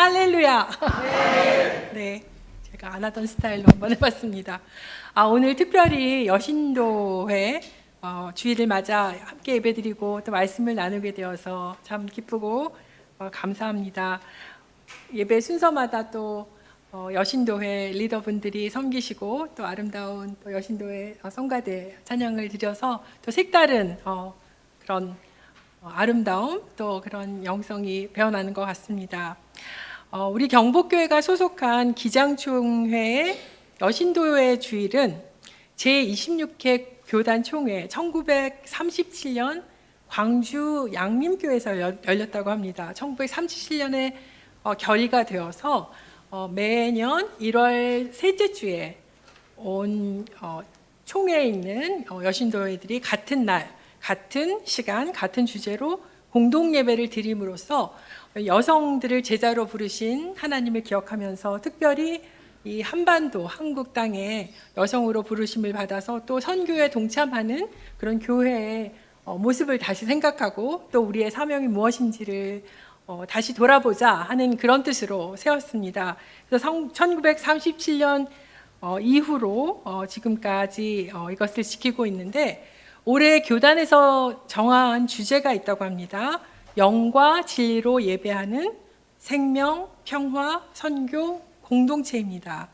할렐루야. 네, 제가 안 하던 스타일로 한번 해봤습니다. 오늘 특별히 여신도회 주일을 맞아 함께 예배드리고 또 말씀을 나누게 되어서 참 기쁘고 감사합니다. 예배 순서마다 또 여신도회 리더분들이 섬기시고 또 아름다운 또 여신도회 성가대 찬양을 드려서 또 색다른 그런 아름다움 또 그런 영성이 배어나는 것 같습니다. 우리 경복교회가 소속한 기장총회의 여신도회 주일은 제26회 교단총회 1937년 광주 양림교에서 열렸다고 합니다. 1937년에 결의가 되어서 매년 1월 셋째 주에 온 총회에 있는 여신도회들이 같은 날, 같은 시간, 같은 주제로 공동 예배를 드림으로써 여성들을 제자로 부르신 하나님을 기억하면서 특별히 이 한반도 한국 땅에 여성으로 부르심을 받아서 또 선교에 동참하는 그런 교회의 모습을 다시 생각하고 또 우리의 사명이 무엇인지를 다시 돌아보자 하는 그런 뜻으로 세웠습니다. 그래서 1937년 이후로 지금까지 이것을 지키고 있는데 올해 교단에서 정한 주제가 있다고 합니다. 영과 진리로 예배하는 생명, 평화, 선교 공동체입니다.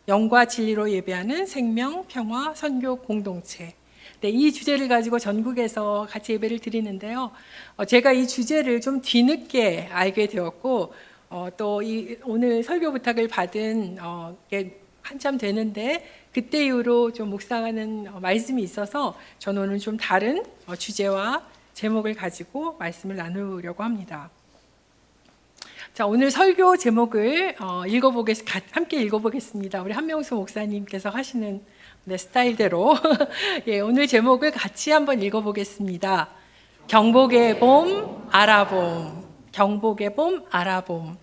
영과 진리로 예배하는 생명, 평화, 선교 공동체. 네, 이 주제를 가지고 전국에서 같이 예배를 드리는데요. 제가 이 주제를 좀 뒤늦게 알게 되었고 또 오늘 설교 부탁을 받은 게 한참 되는데 그때 이후로 좀 묵상하는 말씀이 있어서 저는 오늘 좀 다른 주제와 제목을 가지고 말씀을 나누려고 합니다. 자, 오늘 설교 제목을 함께 읽어보겠습니다. 우리 한명수 목사님께서 하시는 스타일대로 예, 오늘 제목을 같이 한번 읽어보겠습니다. 경복의 봄, 아라봄. 경복의 봄, 아라봄.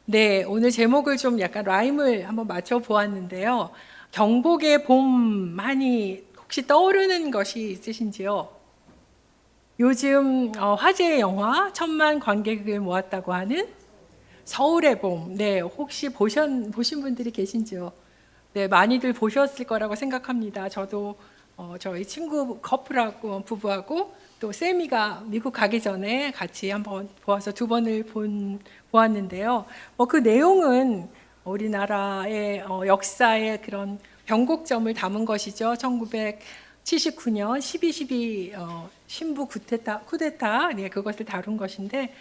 네, 오늘 제목을 좀 약간 라임을 한번 맞춰 보았는데요. 경복의 봄 하니 혹시 떠오르는 것이 있으신지요? 요즘 화제의 영화 1000만 관객을 모았다고 하는 서울의 봄. 네, 혹시 보신 분들이 계신지요? 네, 많이들 보셨을 거라고 생각합니다. 저도 저희 친구 커플하고 부부하고 또 세미가 미국 가기 전에 같이 한번 보아서 2번을 보았는데요. 그 내용은 우리나라의 역사의 그런 변곡점을 담은 것이죠. 1979년 12.12 신부 쿠데타 네, 그것을 다룬 것인데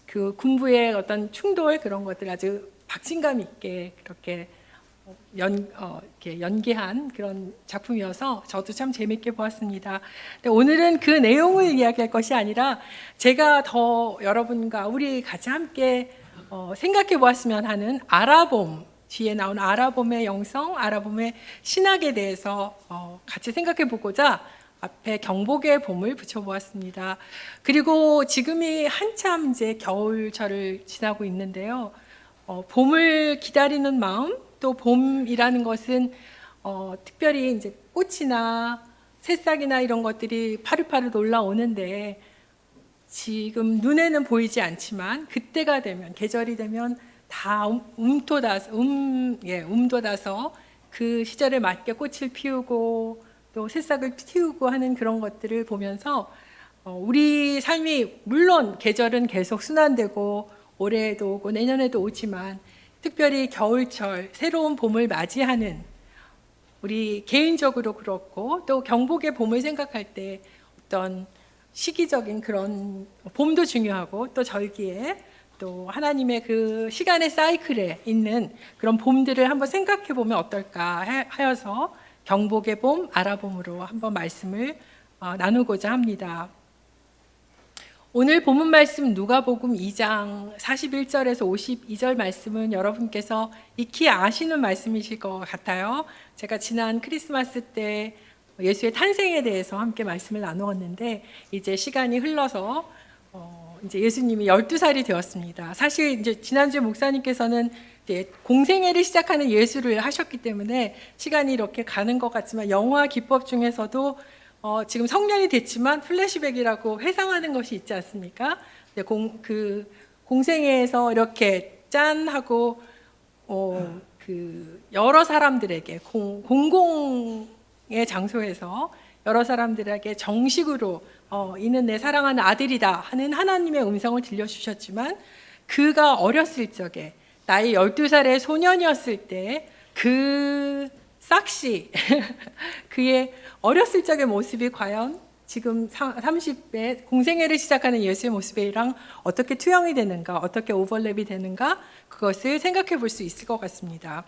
그 군부의 어떤 충돌 그런 것들 아주 박진감 있게 그렇게 이렇게 연기한 그런 작품이어서 저도 참 재밌게 보았습니다. 근데 오늘은 그 내용을 이야기할 것이 아니라 제가 더 여러분과 우리 같이 함께 생각해 보았으면 하는 아라봄, 뒤에 나온 아라봄의 영성, 아라봄의 신학에 대해서 같이 생각해 보고자 앞에 경복의 봄을 붙여보았습니다. 그리고 지금이 한참 이제 겨울철을 지나고 있는데요. 봄을 기다리는 마음, 또 봄이라는 것은 특별히 이제 꽃이나 새싹이나 이런 것들이 파릇파릇 올라오는데 지금 눈에는 보이지 않지만 그때가 되면 계절이 되면 다 움돋아서 그 시절에 맞게 꽃을 피우고 또 새싹을 틔우고 하는 그런 것들을 보면서 우리 삶이 물론 계절은 계속 순환되고 올해도 오고 내년에도 오지만 특별히 겨울철 새로운 봄을 맞이하는 우리 개인적으로 그렇고 또 경복의 봄을 생각할 때 어떤 시기적인 그런 봄도 중요하고 또 절기에 또 하나님의 그 시간의 사이클에 있는 그런 봄들을 한번 생각해 보면 어떨까 하여서 경복의 봄, 아라봄으로 한번 말씀을 나누고자 합니다. 오늘 본문 말씀 누가복음 2장 41절에서 52절 말씀은 여러분께서 익히 아시는 말씀이실 것 같아요. 제가 지난 크리스마스 때 예수의 탄생에 대해서 함께 말씀을 나누었는데 이제 시간이 흘러서 이제 예수님이 12살이 되었습니다. 사실 이제 지난주에 목사님께서는 이제 공생애를 시작하는 예수를 하셨기 때문에 시간이 이렇게 가는 것 같지만 영화 기법 중에서도 지금 성년이 됐지만 플래시백이라고 회상하는 것이 있지 않습니까? 공생애에서 이렇게 짠 하고 그 여러 사람들에게 공공의 장소에서 여러 사람들에게 정식으로 이는 내 사랑하는 아들이다 하는 하나님의 음성을 들려주셨지만, 그가 어렸을 적에 나이 12살의 소년이었을 때 그 싹시 그의 어렸을 적의 모습이 과연 지금 30대 공생애를 시작하는 예수의 모습이랑 어떻게 투영이 되는가, 어떻게 오버랩이 되는가, 그것을 생각해 볼 수 있을 것 같습니다.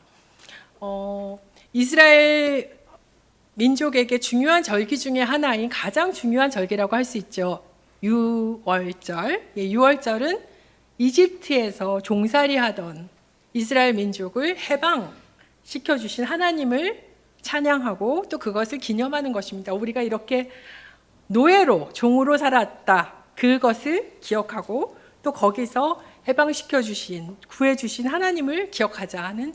이스라엘 민족에게 중요한 절기 중에 하나인 가장 중요한 절기라고 할 수 있죠. 유월절. 유월절은 이집트에서 종살이 하던 이스라엘 민족을 해방시켜주신 하나님을 찬양하고 또 그것을 기념하는 것입니다. 우리가 이렇게 노예로, 종으로 살았다, 그것을 기억하고 또 거기서 해방시켜주신, 구해주신 하나님을 기억하자 하는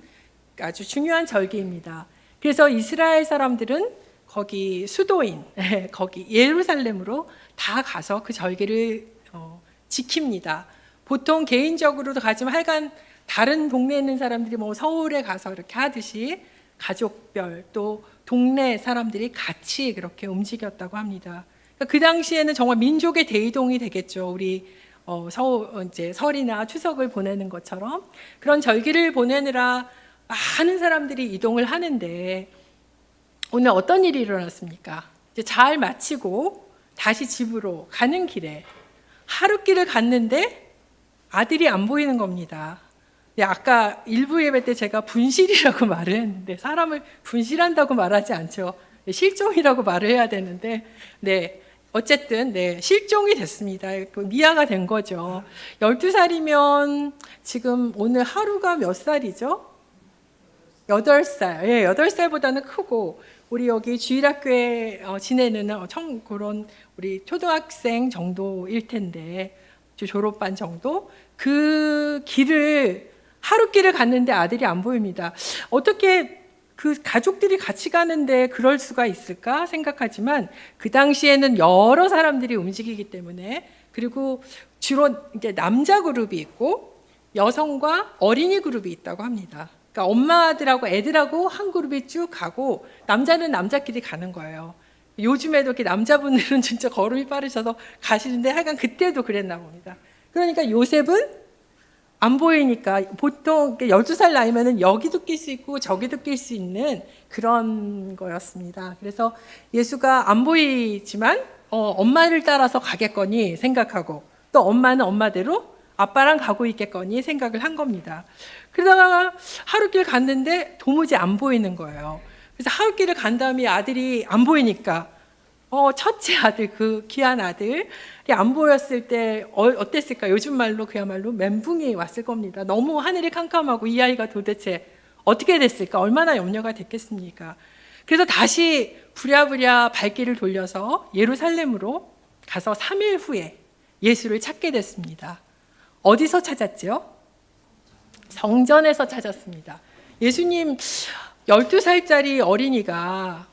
아주 중요한 절기입니다. 그래서 이스라엘 사람들은 거기 수도인 거기 예루살렘으로 다 가서 그 절기를 지킵니다. 보통 개인적으로도 가지만 하여간 다른 동네에 있는 사람들이 뭐 서울에 가서 이렇게 하듯이 가족별 또 동네 사람들이 같이 그렇게 움직였다고 합니다. 그 당시에는 정말 민족의 대이동이 되겠죠. 우리 이제 설이나 추석을 보내는 것처럼 그런 절기를 보내느라 많은 사람들이 이동을 하는데, 오늘 어떤 일이 일어났습니까? 이제 잘 마치고 다시 집으로 가는 길에 하룻길을 갔는데 아들이 안 보이는 겁니다. 아까 일부 예배 때 제가 분실이라고 말을 했는데, 사람을 분실한다고 말하지 않죠. 실종이라고 말을 해야 되는데, 어쨌든 실종이 됐습니다. 미아가 된 거죠. 12살이면 지금 오늘 하루가 몇 살이죠? 8살. 8살보다는 크고, 우리 여기 주일학교에 지내는 그런 우리 초등학생 정도일 텐데, 졸업반 정도? 그 길을 하룻길을 갔는데 아들이 안 보입니다. 어떻게 그 가족들이 같이 가는데 그럴 수가 있을까 생각하지만, 그 당시에는 여러 사람들이 움직이기 때문에, 그리고 주로 이제 남자 그룹이 있고 여성과 어린이 그룹이 있다고 합니다. 그러니까 엄마들하고 애들하고 한 그룹이 쭉 가고 남자는 남자끼리 가는 거예요. 요즘에도 이렇게 남자분들은 진짜 걸음이 빠르셔서 가시는데 하여간 그때도 그랬나 봅니다. 그러니까 요셉은 안 보이니까, 보통 12살 나이면은 여기도 낄 수 있고 저기도 낄 수 있는 그런 거였습니다. 그래서 예수가 안 보이지만 엄마를 따라서 가겠거니 생각하고, 또 엄마는 엄마대로 아빠랑 가고 있겠거니 생각을 한 겁니다. 그러다가 하룻길 갔는데 도무지 안 보이는 거예요. 그래서 하룻길을 간 다음에 아들이 안 보이니까 첫째 아들, 그 귀한 아들이 안 보였을 때 어땠을까? 요즘 말로 그야말로 멘붕이 왔을 겁니다. 너무 하늘이 캄캄하고 이 아이가 도대체 어떻게 됐을까? 얼마나 염려가 됐겠습니까? 그래서 다시 부랴부랴 발길을 돌려서 예루살렘으로 가서 3일 후에 예수를 찾게 됐습니다. 어디서 찾았죠? 성전에서 찾았습니다. 예수님 12살짜리 어린이가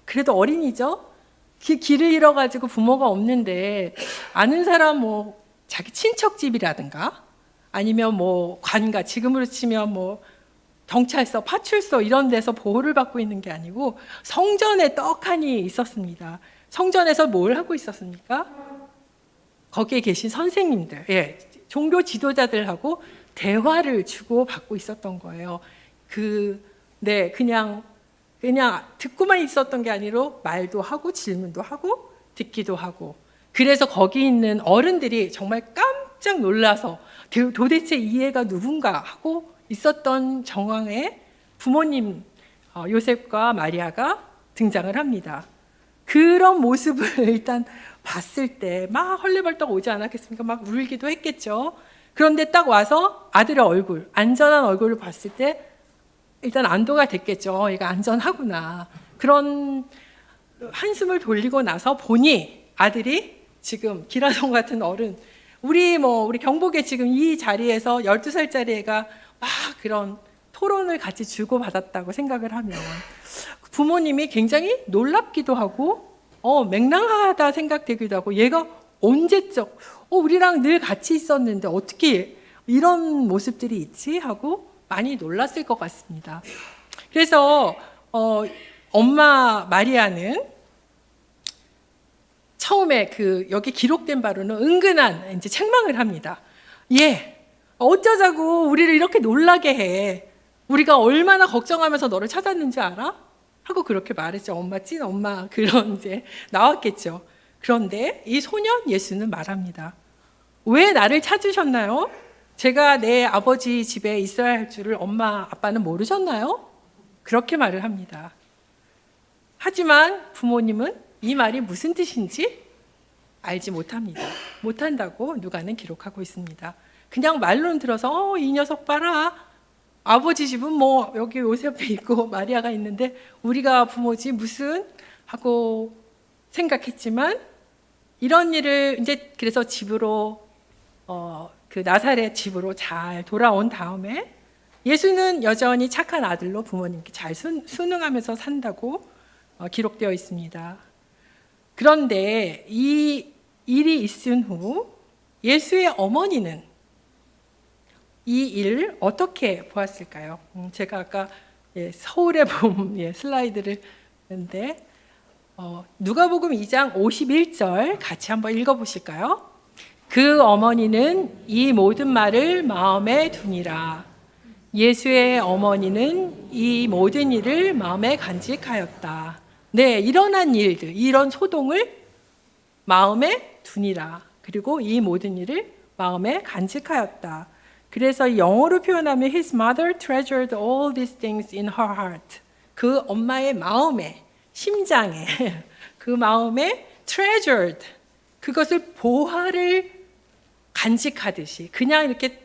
그래도 어린이죠? 길을 잃어가지고 부모가 없는데 아는 사람 뭐 자기 친척 집이라든가 아니면 뭐 관가, 지금으로 치면 뭐 경찰서, 파출소 이런 데서 보호를 받고 있는 게 아니고 성전에 떡하니 있었습니다. 성전에서 뭘 하고 있었습니까? 거기에 계신 선생님들, 종교 지도자들하고 대화를 주고받고 있었던 거예요. 그냥 듣고만 있었던 게 아니라 말도 하고 질문도 하고 듣기도 하고, 그래서 거기 있는 어른들이 정말 깜짝 놀라서 도대체 이 애가 누군가 하고 있었던 정황에 부모님 요셉과 마리아가 등장을 합니다. 그런 모습을 일단 봤을 때 막 헐레벌떡 오지 않았겠습니까? 막 울기도 했겠죠. 그런데 딱 와서 아들의 얼굴, 안전한 얼굴을 봤을 때 일단 안도가 됐겠죠. 얘가 안전하구나. 그런 한숨을 돌리고 나서 보니 아들이 지금 기라성 같은 어른, 우리 경복에 지금 이 자리에서 12살짜리 애가 막 그런 토론을 같이 주고받았다고 생각을 하면 부모님이 굉장히 놀랍기도 하고 맹랑하다 생각되기도 하고, 얘가 언제적 우리랑 늘 같이 있었는데 어떻게 이런 모습들이 있지? 하고 많이 놀랐을 것 같습니다. 그래서 엄마 마리아는 처음에 여기 기록된 바로는 은근한 이제 책망을 합니다. 어쩌자고 우리를 이렇게 놀라게 해. 우리가 얼마나 걱정하면서 너를 찾았는지 알아? 하고 그렇게 말했죠. 엄마 찐 엄마 그런 이제 나왔겠죠. 그런데 이 소년 예수는 말합니다. 왜 나를 찾으셨나요? 제가 내 아버지 집에 있어야 할 줄을 엄마 아빠는 모르셨나요? 그렇게 말을 합니다. 하지만 부모님은 이 말이 무슨 뜻인지 알지 못합니다. 못한다고 누가는 기록하고 있습니다. 그냥 말로는 들어서 이 녀석 봐라. 아버지 집은 뭐 여기 요셉이 있고 마리아가 있는데 우리가 부모지 무슨 하고 생각했지만 이런 일을 이제 그래서 집으로 그 나사렛 집으로 잘 돌아온 다음에 예수는 여전히 착한 아들로 부모님께 잘 순응하면서 산다고 기록되어 있습니다. 그런데 이 일이 있은 후 예수의 어머니는 이 일을 어떻게 보았을까요? 제가 아까 서울의 봄 슬라이드를 했는데 누가복음 2장 51절 같이 한번 읽어보실까요? 그 어머니는 이 모든 말을 마음에 두니라. 예수의 어머니는 이 모든 일을 마음에 간직하였다. 네, 일어난 일들, 이런 소동을 마음에 두니라. 그리고 이 모든 일을 마음에 간직하였다. 그래서 영어로 표현하면 His mother treasured all these things in her heart. 그 엄마의 마음에, 심장에, 그 마음에 treasured, 그것을 보화를 간직하듯이 그냥 이렇게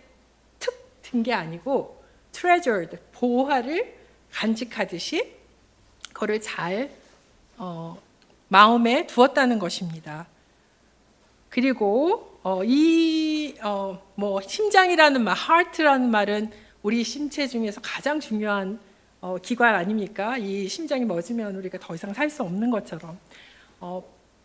툭 든 게 아니고 treasured, 보화를 간직하듯이 그거를 잘 마음에 두었다는 것입니다. 그리고 심장이라는 말, heart라는 말은 우리 신체 중에서 가장 중요한 기관 아닙니까? 이 심장이 멎으면 우리가 더 이상 살 수 없는 것처럼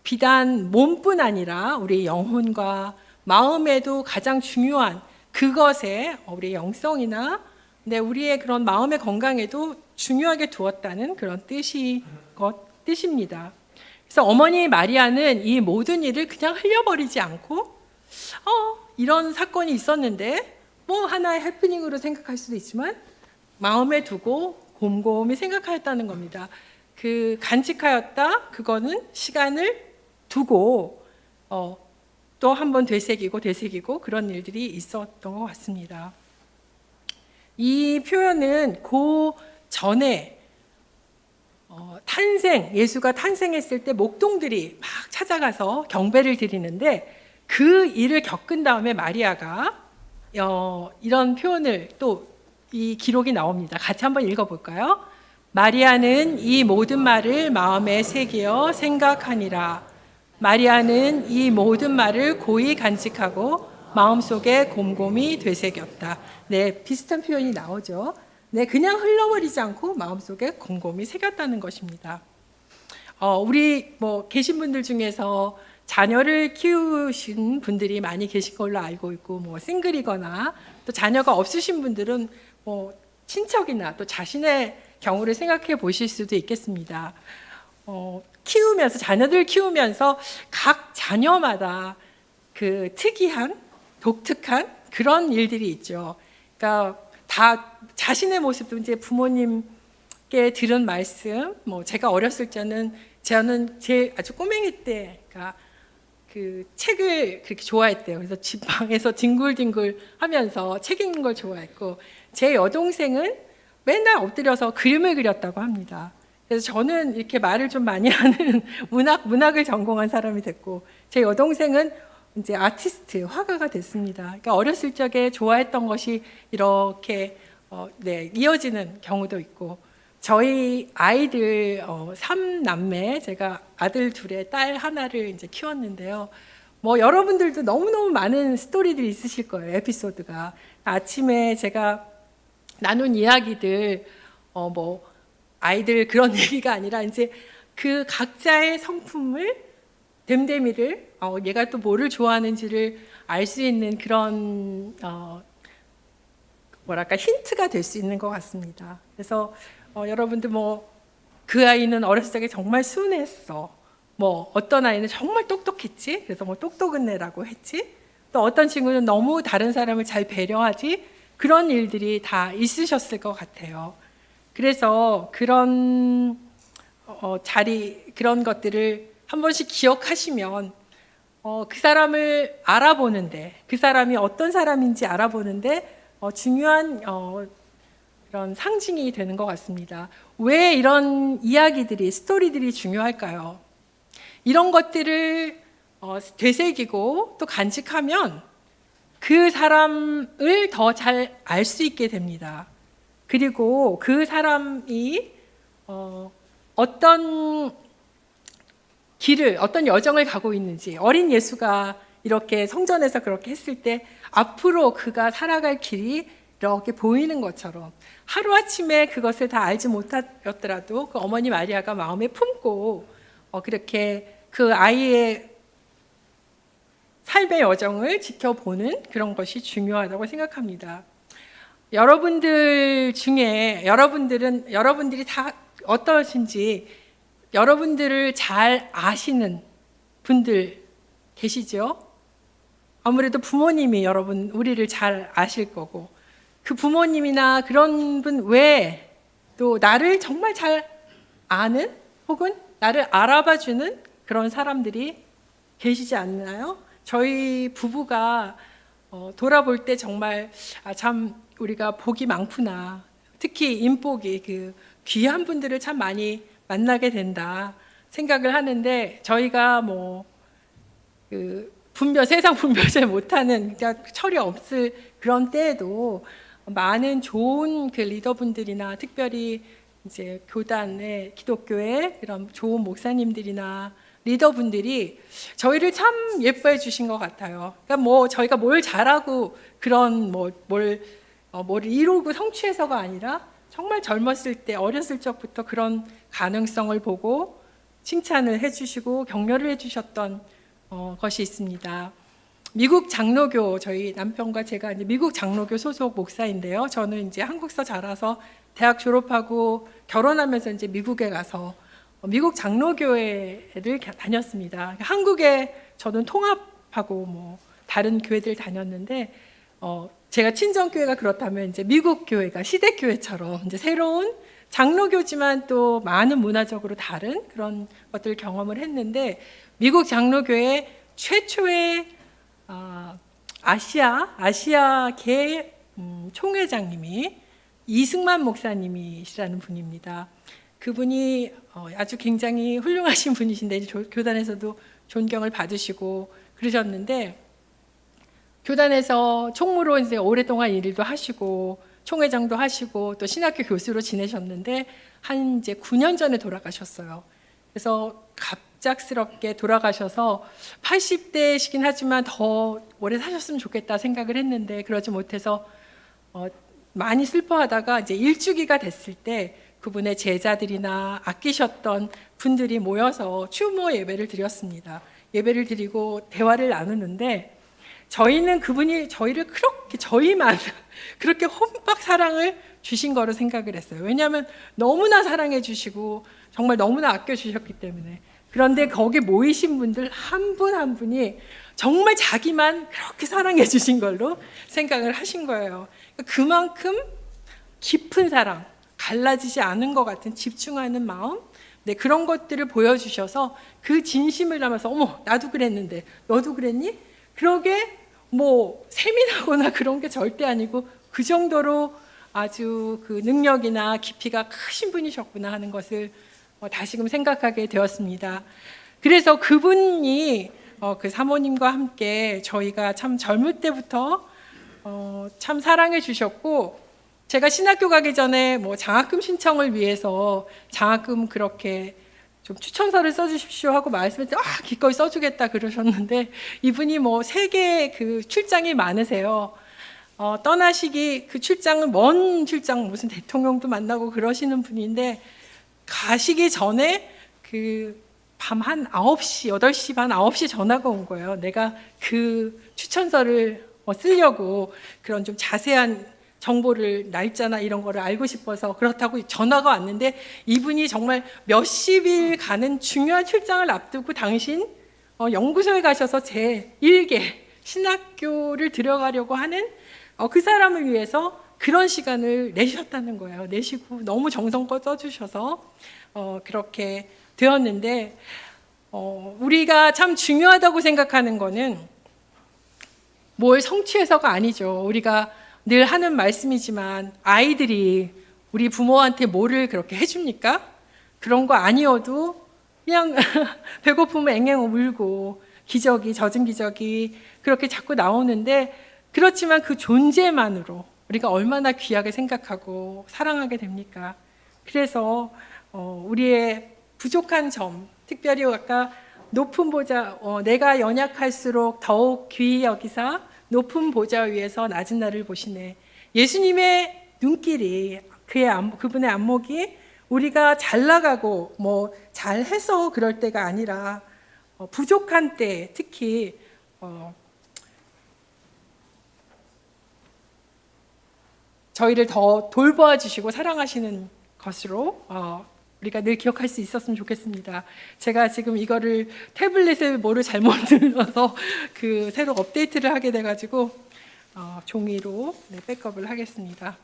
비단 몸뿐 아니라 우리 영혼과 마음에도 가장 중요한 그것에 우리 영성이나 우리의 그런 마음의 건강에도 중요하게 두었다는 그런 뜻입니다. 그래서 어머니 마리아는 이 모든 일을 그냥 흘려버리지 않고 이런 사건이 있었는데 뭐 하나의 해프닝으로 생각할 수도 있지만 마음에 두고 곰곰이 생각하였다는 겁니다. 그 간직하였다, 그거는 시간을 두고 또 한 번 되새기고 그런 일들이 있었던 것 같습니다. 이 표현은 그 전에 예수가 탄생했을 때 목동들이 막 찾아가서 경배를 드리는데 그 일을 겪은 다음에 마리아가 이런 표현을 또 이 기록이 나옵니다. 같이 한번 읽어볼까요? 마리아는 이 모든 말을 마음에 새기어 생각하니라. 마리아는 이 모든 말을 고이 간직하고 마음속에 곰곰이 되새겼다. 네, 비슷한 표현이 나오죠. 네, 그냥 흘러버리지 않고 마음속에 곰곰이 새겼다는 것입니다. 우리 계신 분들 중에서 자녀를 키우신 분들이 많이 계신 걸로 알고 있고, 싱글이거나 또 자녀가 없으신 분들은 친척이나 또 자신의 경우를 생각해 보실 수도 있겠습니다. 자녀들 키우면서 각 자녀마다 그 특이한, 독특한 그런 일들이 있죠. 그러니까 다 자신의 모습도 이제 부모님께 들은 말씀, 제가 어렸을 때는 저는 제 아주 꼬맹이 때, 그러니까 그 책을 그렇게 좋아했대요. 그래서 집 방에서 뒹굴뒹굴 하면서 책 읽는 걸 좋아했고, 제 여동생은 맨날 엎드려서 그림을 그렸다고 합니다. 그래서 저는 이렇게 말을 좀 많이 하는 문학을 전공한 사람이 됐고, 제 여동생은 이제 아티스트, 화가가 됐습니다. 그러니까 어렸을 적에 좋아했던 것이 이렇게 이어지는 경우도 있고, 저희 아이들 3남매, 제가 아들 2에 딸 1를 이제 키웠는데요. 여러분들도 너무너무 많은 스토리들이 있으실 거예요. 에피소드가. 아침에 제가 나눈 이야기들, 아이들 그런 얘기가 아니라 이제 그 각자의 성품을, 됨됨이를, 얘가 또 뭐를 좋아하는지를 알 수 있는 그런 뭐랄까 힌트가 될 수 있는 것 같습니다. 그래서 여러분들 뭐 그 아이는 어렸을 적에 정말 순했어. 뭐 어떤 아이는 정말 똑똑했지. 그래서 뭐 똑똑은 애라고 했지. 또 어떤 친구는 너무 다른 사람을 잘 배려하지. 그런 일들이 다 있으셨을 것 같아요. 그래서 그런 그런 것들을 한 번씩 기억하시면 그 사람을 알아보는데, 그 사람이 어떤 사람인지 알아보는데 중요한 그런 상징이 되는 것 같습니다. 왜 이런 이야기들이, 스토리들이 중요할까요? 이런 것들을 되새기고 또 간직하면 그 사람을 더 잘 알 수 있게 됩니다. 그리고 그 사람이 어떤 길을, 어떤 여정을 가고 있는지, 어린 예수가 이렇게 성전에서 그렇게 했을 때 앞으로 그가 살아갈 길이 이렇게 보이는 것처럼 하루아침에 그것을 다 알지 못하였더라도 그 어머니 마리아가 마음에 품고 그렇게 그 아이의 삶의 여정을 지켜보는 그런 것이 중요하다고 생각합니다. 여러분들 중에 여러분들이 다 어떠신지 여러분들을 잘 아시는 분들 계시죠? 아무래도 부모님이 우리를 잘 아실 거고, 그 부모님이나 그런 분 외에 또 나를 정말 잘 아는 혹은 나를 알아봐주는 그런 사람들이 계시지 않나요? 저희 부부가 돌아볼 때 정말 참 우리가 복이 많구나. 특히 인복이 그 귀한 분들을 참 많이 만나게 된다 생각을 하는데, 저희가 세상 분별 잘 못하는, 그러니까 철이 없을 그런 때에도 많은 좋은 그 리더분들이나 특별히 이제 교단의 기독교의 그런 좋은 목사님들이나 리더분들이 저희를 참 예뻐해 주신 것 같아요. 그러니까 저희가 뭘 잘하고 그런 뭘 이루고 성취해서가 아니라 정말 젊었을 때, 어렸을 적부터 그런 가능성을 보고 칭찬을 해주시고 격려를 해주셨던 것이 있습니다. 미국 장로교, 저희 남편과 제가 이제 미국 장로교 소속 목사인데요. 저는 이제 한국서 자라서 대학 졸업하고 결혼하면서 이제 미국에 가서 미국 장로교회를 다녔습니다. 한국에 저는 통합하고 다른 교회들 다녔는데 제가 친정교회가 그렇다면 이제 미국 교회가 시대교회처럼 이제 새로운 장로교지만 또 많은 문화적으로 다른 그런 것들을 경험을 했는데, 미국 장로교회 최초의 아시아계 총회장님이 이승만 목사님이시라는 분입니다. 그분이 아주 굉장히 훌륭하신 분이신데 교단에서도 존경을 받으시고 그러셨는데, 교단에서 총무로 이제 오랫동안 일도 하시고 총회장도 하시고 또 신학교 교수로 지내셨는데 한 이제 9년 전에 돌아가셨어요. 그래서 갑작스럽게 돌아가셔서 80대시긴 하지만 더 오래 사셨으면 좋겠다 생각을 했는데 그러지 못해서 많이 슬퍼하다가 이제 일주기가 됐을 때 그분의 제자들이나 아끼셨던 분들이 모여서 추모 예배를 드렸습니다. 예배를 드리고 대화를 나누는데, 저희는 그분이 저희를 그렇게 저희만 그렇게 홈박 사랑을 주신 거로 생각을 했어요. 왜냐하면 너무나 사랑해 주시고 정말 너무나 아껴 주셨기 때문에. 그런데 거기 모이신 분들 한 분 한 분이 정말 자기만 그렇게 사랑해 주신 걸로 생각을 하신 거예요. 그만큼 깊은 사랑, 갈라지지 않은 것 같은 집중하는 마음, 그런 것들을 보여주셔서 그 진심을 담아서 어머 나도 그랬는데 너도 그랬니? 그러게 세밀하거나 그런 게 절대 아니고 그 정도로 아주 그 능력이나 깊이가 크신 분이셨구나 하는 것을 다시금 생각하게 되었습니다. 그래서 그분이 그 사모님과 함께 저희가 참 젊을 때부터 참 사랑해 주셨고, 제가 신학교 가기 전에 장학금 신청을 위해서 장학금 그렇게 좀 추천서를 써주십시오 하고 말씀했더니 기꺼이 써주겠다 그러셨는데, 이분이 세계 그 출장이 많으세요. 떠나시기 그 출장은 먼 출장, 무슨 대통령도 만나고 그러시는 분인데 가시기 전에 그 밤 한 9시, 8시 반, 9시 전화가 온 거예요. 내가 그 추천서를 쓰려고 그런 좀 자세한 정보를, 날짜나 이런 거를 알고 싶어서 그렇다고 전화가 왔는데, 이분이 정말 몇십 일 가는 중요한 출장을 앞두고 당신 연구소에 가셔서 제 일개 신학교를 들어가려고 하는 그 사람을 위해서 그런 시간을 내셨다는 거예요. 내시고 너무 정성껏 써주셔서 그렇게 되었는데, 우리가 참 중요하다고 생각하는 거는 뭘 성취해서가 아니죠. 우리가 늘 하는 말씀이지만 아이들이 우리 부모한테 뭐를 그렇게 해줍니까? 그런 거 아니어도 그냥 배고프면 앵앵 울고 기저귀, 젖은 기저귀 그렇게 자꾸 나오는데, 그렇지만 그 존재만으로 우리가 얼마나 귀하게 생각하고 사랑하게 됩니까? 그래서 우리의 부족한 점, 특별히 아까 높은 보좌, 내가 연약할수록 더욱 귀히 여기사 높은 보좌 위에서 낮은 나를 보시네. 예수님의 눈길이, 그분의 안목이 우리가 잘 나가고 뭐 잘해서 그럴 때가 아니라 부족한 때, 특히 저희를 더 돌보아 주시고 사랑하시는 것으로 우리가 늘 기억할 수 있었으면 좋겠습니다. 제가 지금 이거를 태블릿을 뭐를 잘못 눌러서 그 새로 업데이트를 하게 돼가지고 종이로 백업을 하겠습니다.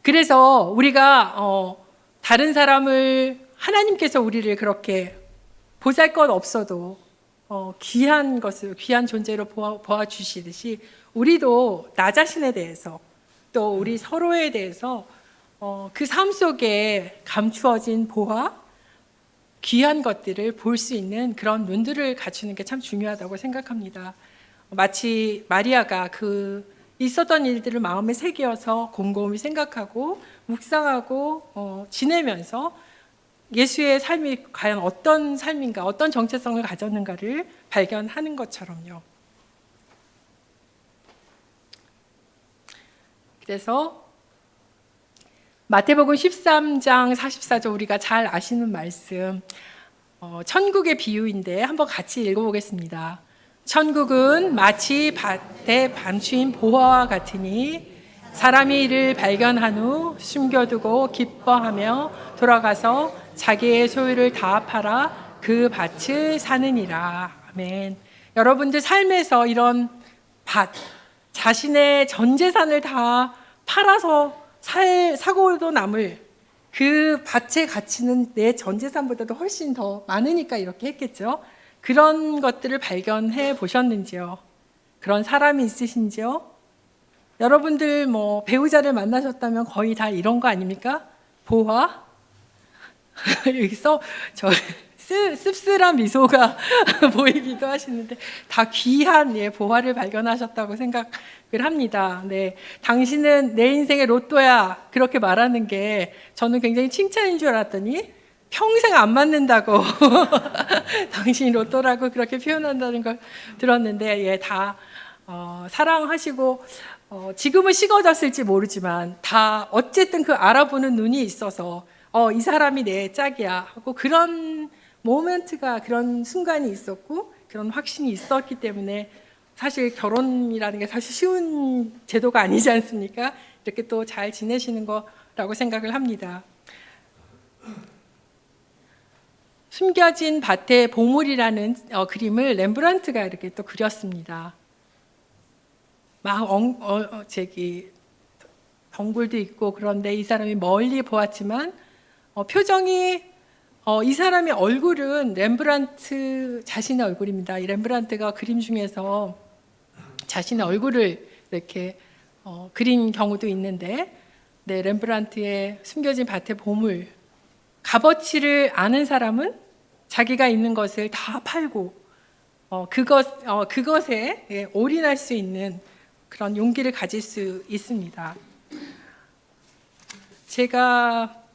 그래서 우리가 다른 사람을, 하나님께서 우리를 그렇게 보잘것 없어도 귀한 것을, 귀한 존재로 보아주시듯이 우리도 나 자신에 대해서 또 우리 서로에 대해서 그 삶 속에 감추어진 보화, 귀한 것들을 볼 수 있는 그런 눈들을 갖추는 게 참 중요하다고 생각합니다. 마치 마리아가 그 있었던 일들을 마음에 새겨서 곰곰이 생각하고 묵상하고 지내면서 예수의 삶이 과연 어떤 삶인가, 어떤 정체성을 가졌는가를 발견하는 것처럼요. 그래서 마태복음 13장 44절, 우리가 잘 아시는 말씀, 천국의 비유인데 한번 같이 읽어보겠습니다. 천국은 마치 밭에 감추인 보화와 같으니 사람이 이를 발견한 후 숨겨두고 기뻐하며 돌아가서 자기의 소유를 다 팔아 그 밭을 사느니라. 아멘. 여러분들 삶에서 이런 밭, 자신의 전 재산을 다 팔아서 사고도 남을 그 밭의 가치는 내 전 재산보다도 훨씬 더 많으니까 이렇게 했겠죠. 그런 것들을 발견해 보셨는지요? 그런 사람이 있으신지요? 여러분들 뭐 배우자를 만나셨다면 거의 다 이런 거 아닙니까? 보화? 여기서 저 씁쓸한 미소가 보이기도 하시는데, 다 귀한 보화를 발견하셨다고 생각을 합니다. 네, 당신은 내 인생의 로또야, 그렇게 말하는 게 저는 굉장히 칭찬인 줄 알았더니 평생 안 맞는다고 당신이 로또라고 그렇게 표현한다는 걸 들었는데, 다 사랑하시고 지금은 식어졌을지 모르지만 다 어쨌든 그 알아보는 눈이 있어서 이 사람이 내 짝이야 하고 그런 모멘트가, 그런 순간이 있었고 그런 확신이 있었기 때문에, 사실 결혼이라는 게 사실 쉬운 제도가 아니지 않습니까? 이렇게 또 잘 지내시는 거라고 생각을 합니다. 숨겨진 밭의 보물이라는 그림을 렘브란트가 이렇게 또 그렸습니다. 막 덩굴도 있고, 그런데 이 사람이 멀리 보았지만 표정이, 이 사람의 얼굴은 렘브란트 자신의 얼굴입니다. 이 렘브란트가 그림 중에서 자신의 얼굴을 이렇게 그린 경우도 있는데, 네, 렘브란트의 숨겨진 밭의 보물, 값어치를 아는 사람은 자기가 있는 것을 다 팔고 그것에 올인할 수 있는 그런 용기를 가질 수 있습니다. 저희가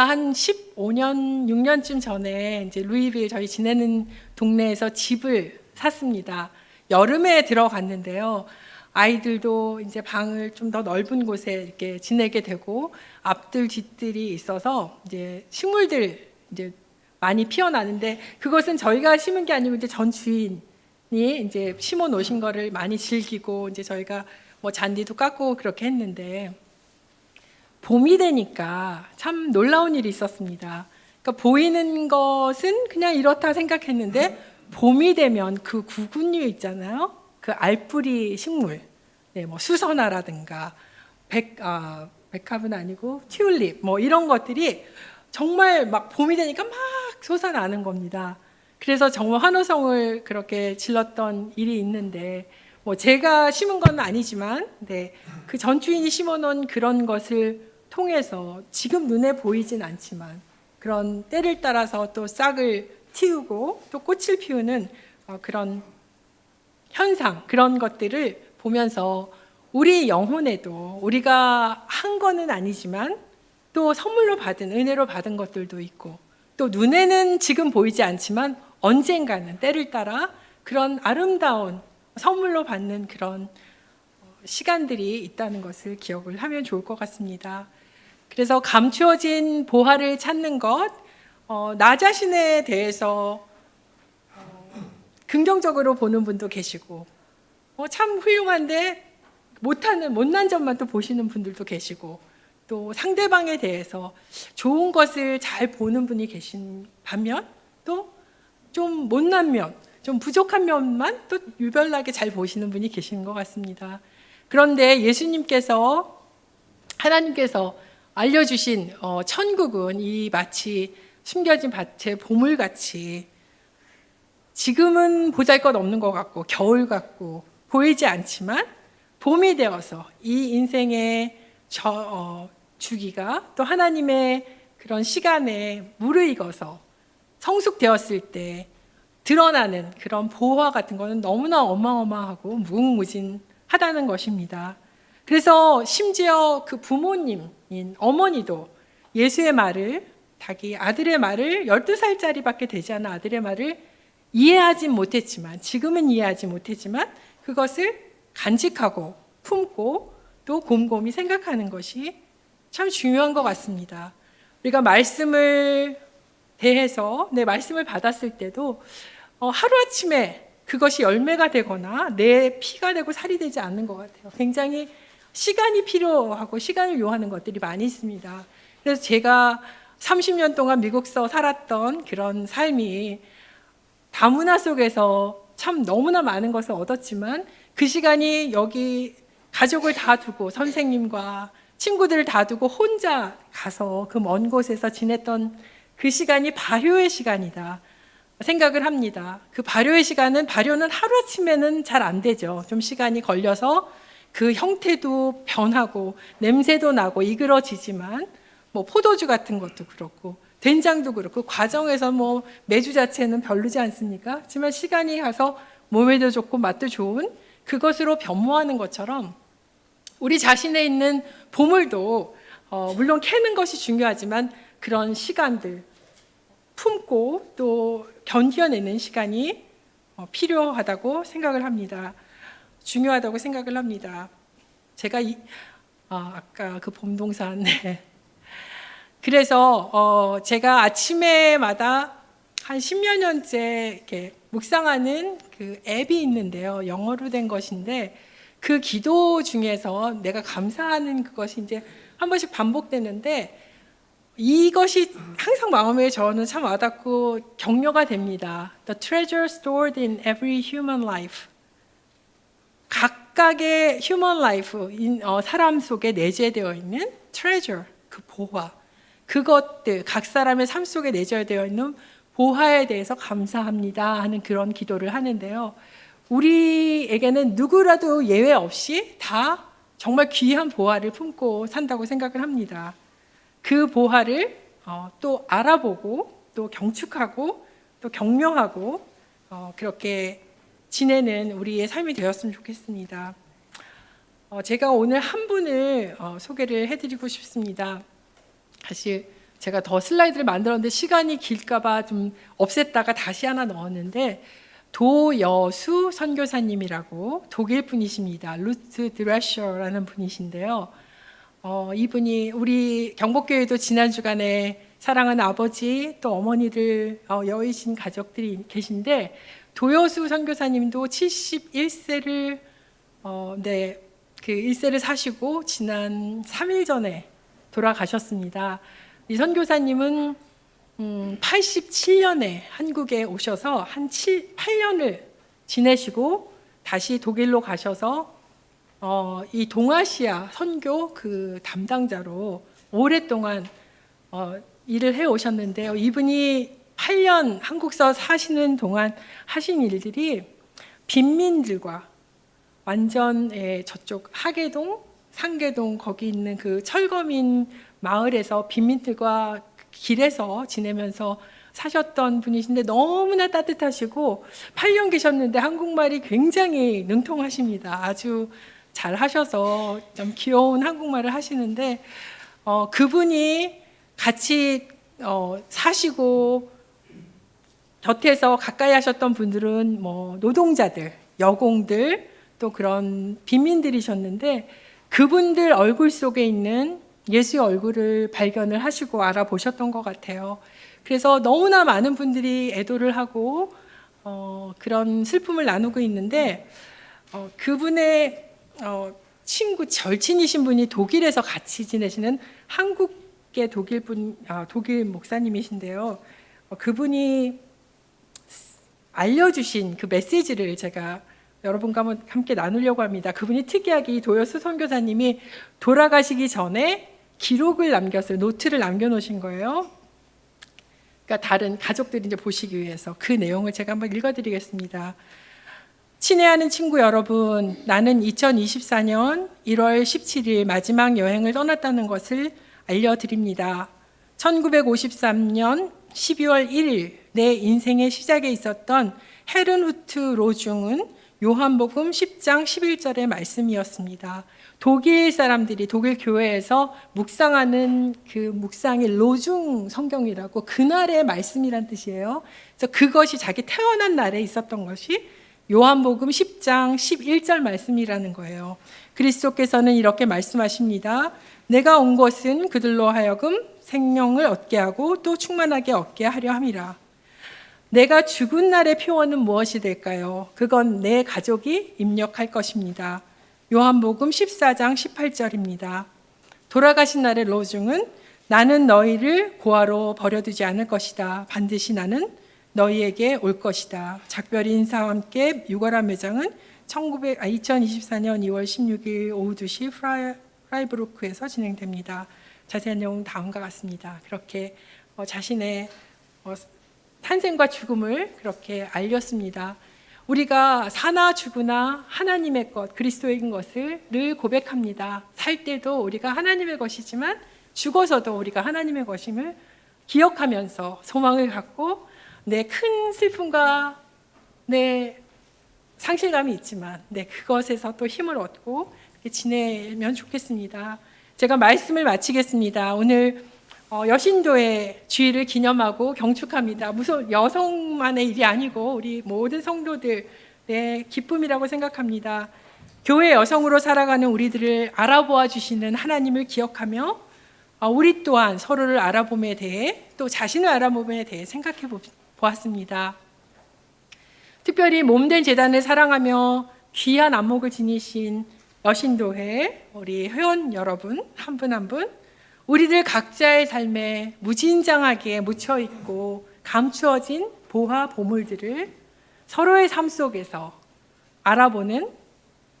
한 15년, 6년쯤 전에 이제 루이빌, 저희 지내는 동네에서 집을 샀습니다. 여름에 들어갔는데요. 아이들도 이제 방을 좀 더 넓은 곳에 이렇게 지내게 되고 앞들 뒤들이 있어서 이제 식물들 이제 많이 피어나는데 그것은 저희가 심은 게 아니고 이제 전 주인이 이제 심어 놓으신 거를 많이 즐기고 이제 저희가 뭐 잔디도 깎고 그렇게 했는데 봄이 되니까 참 놀라운 일이 있었습니다. 그러니까 보이는 것은 그냥 이렇다 생각했는데 봄이 되면 그 구근류 있잖아요. 그 알뿌리 식물, 네, 뭐 수선화라든가 백합은 아니고 튤립 뭐 이런 것들이 정말 막 봄이 되니까 막 솟아나는 겁니다. 그래서 정말 환호성을 그렇게 질렀던 일이 있는데 뭐 제가 심은 건 아니지만 네, 그 전주인이 심어놓은 그런 것을 통해서 지금 눈에 보이진 않지만 그런 때를 따라서 또 싹을 틔우고 또 꽃을 피우는 그런 현상, 그런 것들을 보면서 우리 영혼에도 우리가 한 거는 아니지만 또 선물로 받은, 은혜로 받은 것들도 있고 또 눈에는 지금 보이지 않지만 언젠가는 때를 따라 그런 아름다운 선물로 받는 그런 시간들이 있다는 것을 기억을 하면 좋을 것 같습니다. 그래서 감추어진 보화를 찾는 것, 나 자신에 대해서 긍정적으로 보는 분도 계시고 참 훌륭한데 못하는 못난 점만 또 보시는 분들도 계시고 또 상대방에 대해서 좋은 것을 잘 보는 분이 계신 반면 또 좀 못난 면, 좀 부족한 면만 또 유별나게 잘 보시는 분이 계시는 것 같습니다. 그런데 예수님께서 하나님께서 알려주신 천국은 이 마치 숨겨진 밭의 보물같이 지금은 보잘것없는 것 같고 겨울 같고 보이지 않지만 봄이 되어서 이 인생의 주기가 또 하나님의 그런 시간에 무르익어서 성숙되었을 때 드러나는 그런 보화 같은 거는 너무나 어마어마하고 무궁무진하다는 것입니다. 그래서 심지어 그 부모님인 어머니도 예수의 말을, 자기 아들의 말을 12살짜리밖에 되지 않은 아들의 말을 이해하지 못했지만, 지금은 이해하지 못했지만 그것을 간직하고 품고 또 곰곰이 생각하는 것이 참 중요한 것 같습니다. 우리가 말씀을 대해서 내 말씀을 받았을 때도 하루아침에 그것이 열매가 되거나 내 피가 되고 살이 되지 않는 것 같아요. 굉장히 시간이 필요하고 시간을 요하는 것들이 많이 있습니다. 그래서 제가 30년 동안 미국서 살았던 그런 삶이 다문화 속에서 참 너무나 많은 것을 얻었지만 그 시간이 여기 가족을 다 두고 선생님과 친구들을 다 두고 혼자 가서 그 먼 곳에서 지냈던 그 시간이 발효의 시간이다 생각을 합니다. 그 발효는 하루아침에는 잘 안 되죠. 좀 시간이 걸려서 그 형태도 변하고 냄새도 나고 이그러지지만 뭐 포도주 같은 것도 그렇고 된장도 그렇고 과정에서 뭐 메주 자체는 별로지 않습니까? 하지만 시간이 가서 몸에도 좋고 맛도 좋은 그것으로 변모하는 것처럼 우리 자신에 있는 보물도 물론 캐는 것이 중요하지만 그런 시간들 품고 또 견뎌내는 시간이 필요하다고 생각을 합니다. 중요하다고 생각을 합니다. 제가 아까 그 봄동산 그래서 제가 아침에마다 한 10여 년째 이렇게 묵상하는 그 앱이 있는데요. 영어로 된 것인데 그 기도 중에서 내가 감사하는 그것이 이제 한 번씩 반복되는데 이것이 항상 마음에 저는 참 와닿고 격려가 됩니다. The treasure stored in every human life. 각각의 human life, 사람 속에 내재되어 있는 treasure, 그 보화. 그것들, 각 사람의 삶 속에 내재되어 있는 보화에 대해서 감사합니다 하는 그런 기도를 하는데요. 우리에게는 누구라도 예외 없이 다 정말 귀한 보화를 품고 산다고 생각을 합니다. 그 보화를 또 알아보고 또 경축하고 또 격려하고 그렇게 지내는 우리의 삶이 되었으면 좋겠습니다. 제가 오늘 한 분을 소개를 해드리고 싶습니다. 사실 제가 더 슬라이드를 만들었는데 시간이 길까 봐 좀 없앴다가 다시 하나 넣었는데 도여수 선교사님이라고 독일 분이십니다. 루트 드레셔라는 분이신데요. 이분이 우리 경복교회도 지난 주간에 사랑하는 아버지 또 어머니들 여의신 가족들이 계신데, 도여수 선교사님도 71세를 그 1세를 사시고 지난 3일 전에 돌아가셨습니다. 이 선교사님은 87년에 한국에 오셔서 한 8년을 지내시고 다시 독일로 가셔서 이 동아시아 선교 그 담당자로 오랫동안 일을 해 오셨는데요. 이분이 8년 한국서 사시는 동안 하신 일들이 빈민들과 완전 저쪽 하계동, 상계동 거기 있는 그 철거민 마을에서 빈민들과 길에서 지내면서 사셨던 분이신데, 너무나 따뜻하시고 8년 계셨는데 한국말이 굉장히 능통하십니다. 아주 잘 하셔서 좀 귀여운 한국말을 하시는데, 그분이 같이 사시고 곁에서 가까이 하셨던 분들은 뭐 노동자들, 여공들, 또 그런 빈민들이셨는데, 그분들 얼굴 속에 있는 예수의 얼굴을 발견을 하시고 알아보셨던 것 같아요. 그래서 너무나 많은 분들이 애도를 하고 그런 슬픔을 나누고 있는데, 그분의 친구, 절친이신 분이 독일에서 같이 지내시는 한국계 독일 목사님이신데요. 그분이 알려주신 그 메시지를 제가 여러분과 함께 나누려고 합니다. 그분이 특이하게 이 도여수 선교사님이 돌아가시기 전에 기록을 남겼어요. 노트를 남겨놓으신 거예요. 그러니까 다른 가족들이 이제 보시기 위해서 그 내용을 제가 한번 읽어드리겠습니다. 친애하는 친구 여러분, 나는 2024년 1월 17일 마지막 여행을 떠났다는 것을 알려드립니다. 1953년 12월 1일 내 인생의 시작에 있었던 헤른후트 로중은 요한복음 10장 11절의 말씀이었습니다. 독일 사람들이 독일 교회에서 묵상하는 그 묵상이 로중 성경이라고, 그날의 말씀이란 뜻이에요. 그래서 그것이 자기 태어난 날에 있었던 것이 요한복음 10장 11절 말씀이라는 거예요. 그리스도께서는 이렇게 말씀하십니다. 내가 온 것은 그들로 하여금 생명을 얻게 하고 또 충만하게 얻게 하려 함이라. 내가 죽은 날의 표어는 무엇이 될까요? 그건 내 가족이 입력할 것입니다. 요한복음 14장 18절입니다. 돌아가신 날의 로중은 나는 너희를 고아로 버려두지 않을 것이다. 반드시 나는 너희에게 올 것이다. 작별 인사와 함께 유월암 매장은 2024년 2월 16일 오후 2시 프라이부르크에서 진행됩니다. 자세한 내용은 다음과 같습니다. 그렇게 자신의 탄생과 죽음을 그렇게 알렸습니다. 우리가 사나 죽으나 하나님의 것, 그리스도인 것을 늘 고백합니다. 살 때도 우리가 하나님의 것이지만 죽어서도 우리가 하나님의 것임을 기억하면서 소망을 갖고 내 큰 슬픔과 내 상실감이 있지만 그것에서 또 힘을 얻고 지내면 좋겠습니다. 제가 말씀을 마치겠습니다. 오늘 여신도의 주일을 기념하고 경축합니다. 무슨 여성만의 일이 아니고 우리 모든 성도들의 기쁨이라고 생각합니다. 교회 여성으로 살아가는 우리들을 알아보아 주시는 하나님을 기억하며 우리 또한 서로를 알아봄에 대해 또 자신을 알아봄에 대해 생각해 보았습니다. 특별히 몸된 재단을 사랑하며 귀한 안목을 지니신 여신도회 우리 회원 여러분 한 분 한 분, 우리들 각자의 삶에 무진장하게 묻혀있고 감추어진 보화 보물들을 서로의 삶 속에서 알아보는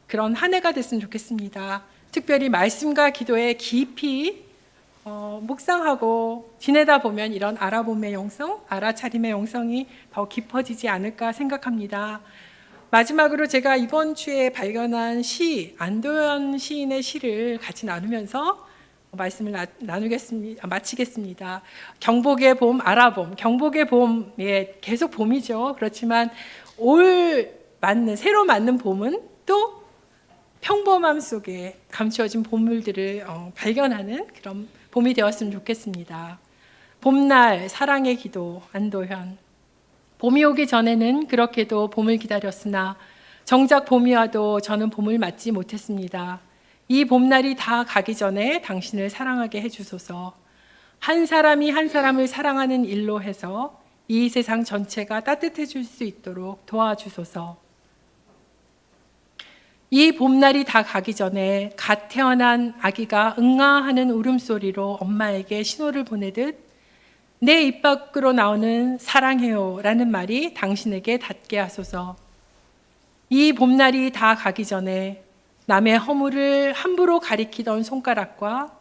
그런 한 해가 됐으면 좋겠습니다. 특별히 말씀과 기도에 깊이 묵상하고 지내다 보면 이런 알아봄의 영성, 알아차림의 영성이 더 깊어지지 않을까 생각합니다. 마지막으로 제가 이번 주에 발견한 시, 안도현 시인의 시를 같이 나누면서 말씀을 마치겠습니다. 경복의 봄, 알아봄. 경복의 봄, 계속 봄이죠. 그렇지만 새로 맞는 봄은 또 평범함 속에 감추어진 보물들을 발견하는 그런 봄이 되었으면 좋겠습니다. 봄날 사랑의 기도, 안도현. 봄이 오기 전에는 그렇게도 봄을 기다렸으나 정작 봄이 와도 저는 봄을 맞지 못했습니다. 이 봄날이 다 가기 전에 당신을 사랑하게 해주소서. 한 사람이 한 사람을 사랑하는 일로 해서 이 세상 전체가 따뜻해질 수 있도록 도와주소서. 이 봄날이 다 가기 전에 갓 태어난 아기가 응아하는 울음소리로 엄마에게 신호를 보내듯 내 입 밖으로 나오는 사랑해요 라는 말이 당신에게 닿게 하소서. 이 봄날이 다 가기 전에 남의 허물을 함부로 가리키던 손가락과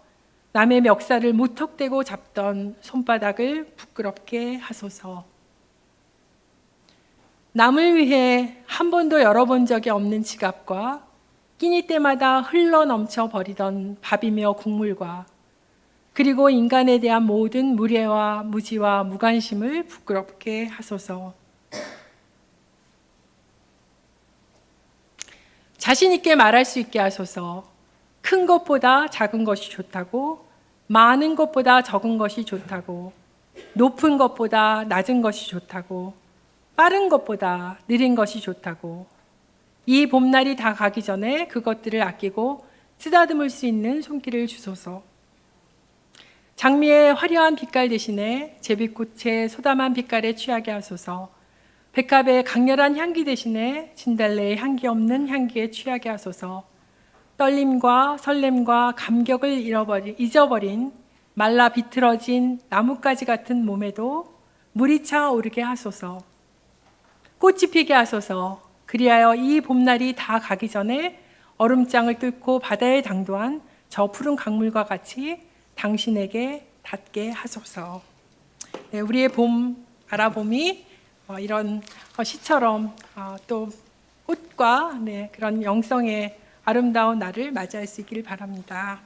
남의 멱살을 무턱대고 잡던 손바닥을 부끄럽게 하소서. 남을 위해 한 번도 열어본 적이 없는 지갑과 끼니 때마다 흘러 넘쳐 버리던 밥이며 국물과 그리고 인간에 대한 모든 무례와 무지와 무관심을 부끄럽게 하소서. 자신 있게 말할 수 있게 하소서. 큰 것보다 작은 것이 좋다고, 많은 것보다 적은 것이 좋다고, 높은 것보다 낮은 것이 좋다고, 빠른 것보다 느린 것이 좋다고, 이 봄날이 다 가기 전에 그것들을 아끼고 쓰다듬을 수 있는 손길을 주소서. 장미의 화려한 빛깔 대신에 제비꽃의 소담한 빛깔에 취하게 하소서. 백합의 강렬한 향기 대신에 진달래의 향기 없는 향기에 취하게 하소서. 떨림과 설렘과 감격을 잊어버린 말라 비틀어진 나뭇가지 같은 몸에도 물이 차 오르게 하소서. 꽃이 피게 하소서. 그리하여 이 봄날이 다 가기 전에 얼음장을 뚫고 바다에 당도한 저 푸른 강물과 같이 당신에게 닿게 하소서. 네, 우리의 봄 아라봄이 이런 시처럼 또 꽃과 그런 영성의 아름다운 날을 맞이할 수 있기를 바랍니다.